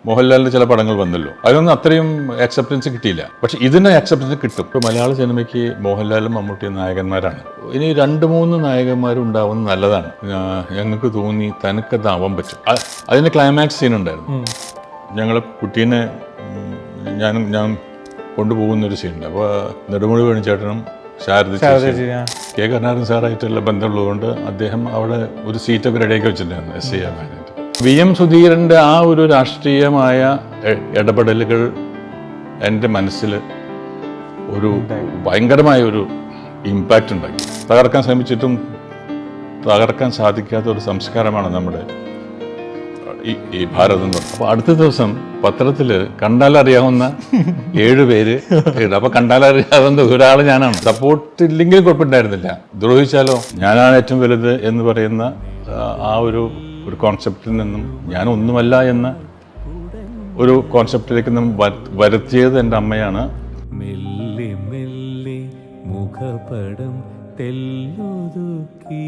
മോഹൻലാലിന്റെ ചില പടങ്ങൾ വന്നല്ലോ, അതിനൊന്നും അത്രയും അക്സെപ്റ്റൻസ് കിട്ടിയില്ല. പക്ഷെ ഇതിന് അക്സെപ്റ്റൻസ് കിട്ടും. ഇപ്പോൾ മലയാള സിനിമയ്ക്ക് മോഹൻലാലും മമ്മൂട്ടിയും നായകന്മാരാണ്. ഇനി 2-3 നായകന്മാരും ഉണ്ടാവുന്നത് നല്ലതാണ്. ഞങ്ങൾക്ക് തോന്നി തനിക്കതാവാൻ പറ്റും. അതിന് ക്ലൈമാക്സ് സീൻ ഉണ്ടായിരുന്നു. ഞങ്ങൾ കുട്ടീനെ ഞാൻ കൊണ്ടുപോകുന്നൊരു സീനുണ്ട്. അപ്പോൾ നെടുമുടി വേണുചേട്ടനും ശാരദ കെ കരുണാകരൻ സാറായിട്ടുള്ള ബന്ധമുള്ളതുകൊണ്ട് അദ്ദേഹം അവിടെ ഒരു സീറ്റൊക്കെ റെഡിയാക്കി വെച്ചിട്ടുണ്ടായിരുന്നു SI ആകാനായിട്ട്. VM സുധീരൻ്റെ ആ ഒരു രാഷ്ട്രീയമായ ഇടപെടലുകൾ എൻ്റെ മനസ്സിൽ ഒരു ഭയങ്കരമായ ഒരു ഇമ്പാക്റ്റ് ഉണ്ടാക്കി. തകർക്കാൻ ശ്രമിച്ചിട്ടും തകർക്കാൻ സാധിക്കാത്ത ഒരു സംസ്കാരമാണ് നമ്മുടെ ഈ ഭാരതം എന്ന് പറയുന്നത്. അപ്പോൾ അടുത്ത ദിവസം പത്രത്തിൽ കണ്ടാലറിയാവുന്ന 7 പേര്. അപ്പോൾ കണ്ടാലറിയാവുന്ന ഒരാൾ ഞാനാണ്. സപ്പോർട്ട് ഇല്ലെങ്കിലും കുഴപ്പമുണ്ടായിരുന്നില്ല. ദ്രോഹിച്ചാലോ ഞാനാണ് ഏറ്റവും വലുത് എന്ന് പറയുന്ന ആ ഒരു കോൺസെപ്റ്റിൽ നിന്നും ഞാൻ ഒന്നുമല്ല എന്ന ഒരു കോൺസെപ്റ്റിലേക്ക് വരുത്തിയത് എൻ്റെ അമ്മയാണ്. മെല്ലെ മെല്ലെ മുഖപടം തെല്ലുതുക്കി